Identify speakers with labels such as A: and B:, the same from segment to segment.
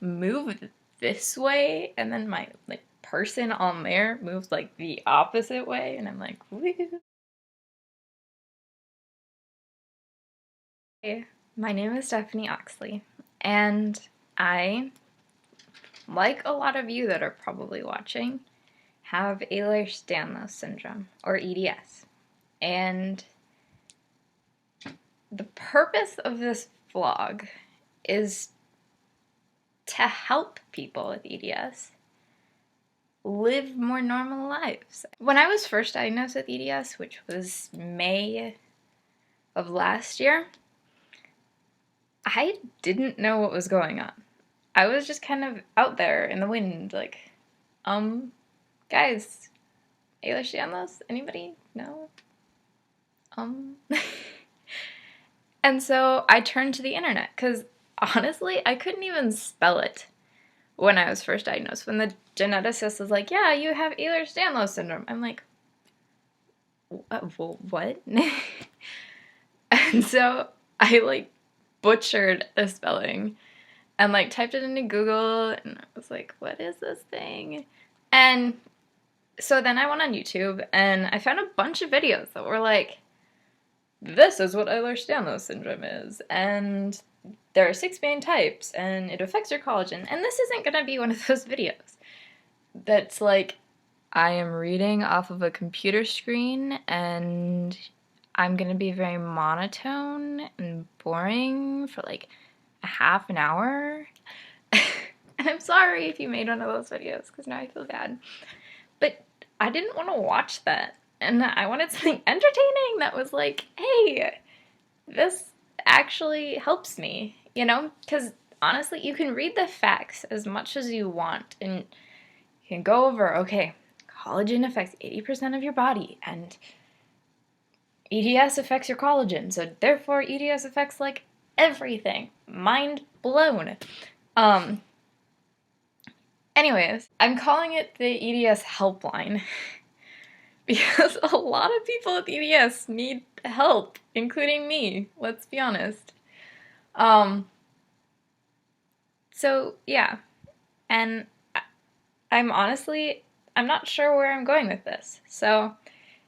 A: moved this way, and then my like person on there moved like the opposite way, and I'm like, woo. Hey, my name is Stephanie Oxley, and I, like a lot of you that are probably watching, have Ehlers Danlos syndrome, or EDS. And the purpose of this vlog is to help people with EDS live more normal lives. When I was first diagnosed with EDS, which was May of last year, I didn't know what was going on. I was just kind of out there in the wind, like, guys, Ehlers Danlos, anybody? No? And so I turned to the internet, because honestly, I couldn't even spell it when I was first diagnosed. When the geneticist was like, yeah, you have Ehlers Danlos syndrome. I'm like, what? And so I like butchered the spelling and like typed it into Google, and I was like, what is this thing? And so then I went on YouTube and I found a bunch of videos that were like, this is what Ehlers Danlos syndrome is, and there are 6 main types, and it affects your collagen. And this isn't going to be one of those videos that's like, I am reading off of a computer screen, and I'm going to be very monotone and boring for like a half an hour. And I'm sorry if you made one of those videos, because now I feel bad. But I didn't want to watch that. And I wanted something entertaining that was like, hey, this actually helps me, you know? Because honestly, you can read the facts as much as you want, and you can go over, okay, collagen affects 80% of your body, and EDS affects your collagen, so therefore EDS affects, like, everything. Mind blown. Anyways, I'm calling it the EDS helpline because a lot of people with EDS need help, including me, let's be honest. So yeah, and I'm not sure where I'm going with this. So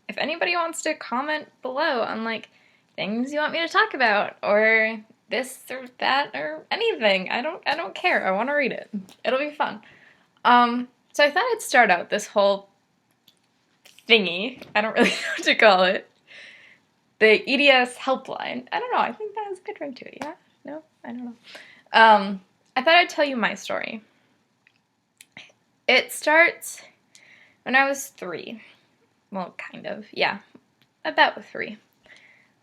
A: if anybody wants to comment below on like things you want me to talk about, or this or that or anything, I don't care. I want to read it. It'll be fun. So I thought I'd start out this whole thingy, I don't really know what to call it, the EDS helpline. I don't know, I think that has a good ring to it, yeah? No? I don't know. I thought I'd tell you my story. It starts when I was 3. Well, kind of, yeah, about 3.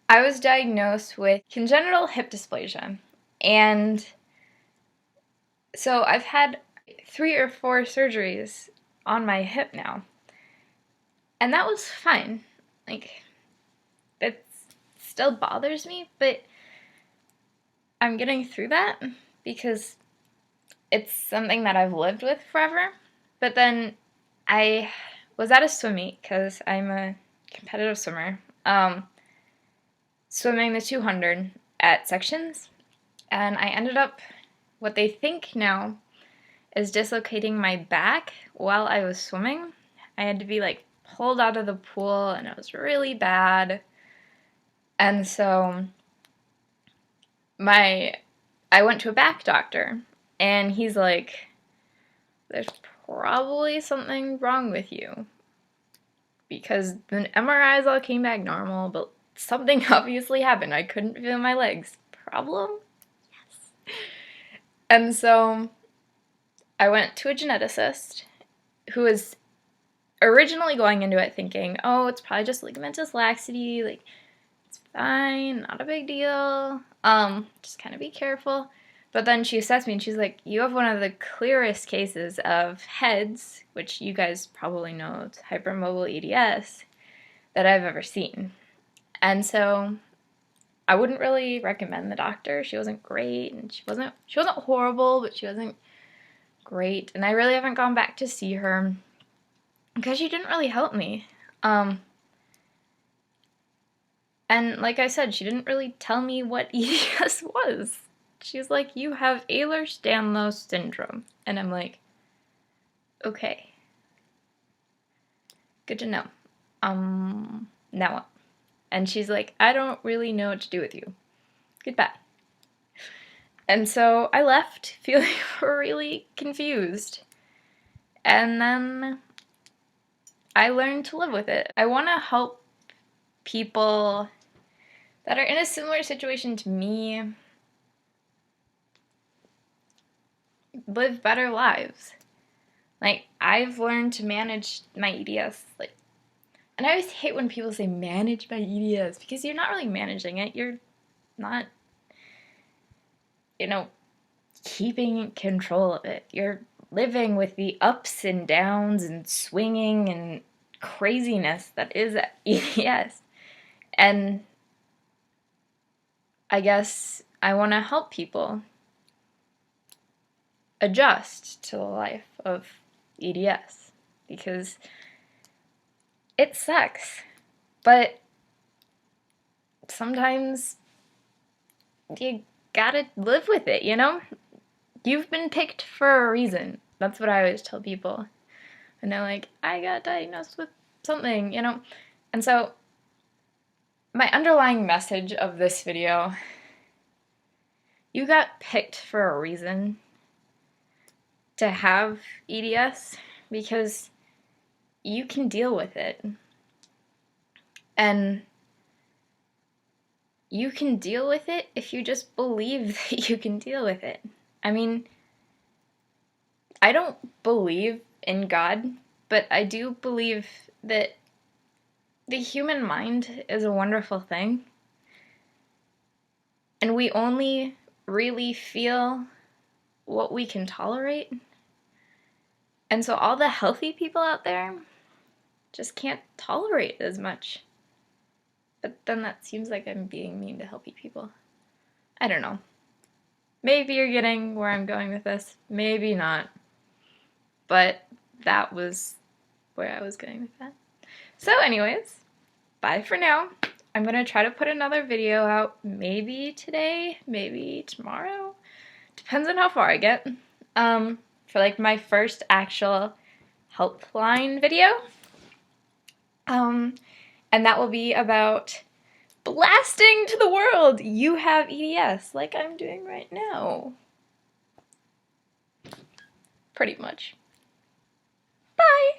A: I was diagnosed with congenital hip dysplasia, and so I've had 3 or 4 surgeries on my hip now. And that was fine. Like, it still bothers me, but I'm getting through that because it's something that I've lived with forever. But then I was at a swim meet, because I'm a competitive swimmer, swimming the 200 at sections, and I ended up, what they think now, is dislocating my back while I was swimming. I had to be like pulled out of the pool, and it was really bad. And so I went to a back doctor, and he's like, there's probably something wrong with you, because the MRIs all came back normal, but something obviously happened. I couldn't feel my legs. Problem? Yes. And so I went to a geneticist who was originally going into it thinking, oh, it's probably just ligamentous laxity, like, it's fine, not a big deal, just kind of be careful. But then she assessed me and she's like, you have one of the clearest cases of HEDS, which you guys probably know, it's hypermobile EDS, that I've ever seen. And so I wouldn't really recommend the doctor. She wasn't great, and she wasn't horrible, but she wasn't great. And I really haven't gone back to see her because she didn't really help me. And like I said, she didn't really tell me what EDS was. She's like, you have Ehlers Danlos syndrome. And I'm like, okay. Good to know. Now what? And she's like, I don't really know what to do with you. Goodbye. And so I left feeling really confused. And then I learned to live with it. I want to help people that are in a similar situation to me live better lives. Like, I've learned to manage my EDS. Like, and I always hate when people say manage my EDS, because you're not really managing it. You're not, keeping control of it. You're living with the ups and downs and swinging and craziness that is EDS. And I guess I want to help people adjust to the life of EDS, because it sucks, but sometimes you gotta live with it, You've been picked for a reason. That's what I always tell people. And they're like, I got diagnosed with something, And so my underlying message of this video, you got picked for a reason to have EDS, because you can deal with it. And you can deal with it if you just believe that you can deal with it. I mean, I don't believe in God, but I do believe that the human mind is a wonderful thing. And we only really feel what we can tolerate. And so all the healthy people out there just can't tolerate as much. But then that seems like I'm being mean to healthy people. I don't know. Maybe you're getting where I'm going with this. Maybe not. But that was where I was going with that. So anyways, bye for now. I'm going to try to put another video out maybe today, maybe tomorrow. Depends on how far I get. For like my first actual helpline video. And that will be about blasting to the world, you have EDS, like I'm doing right now. Pretty much.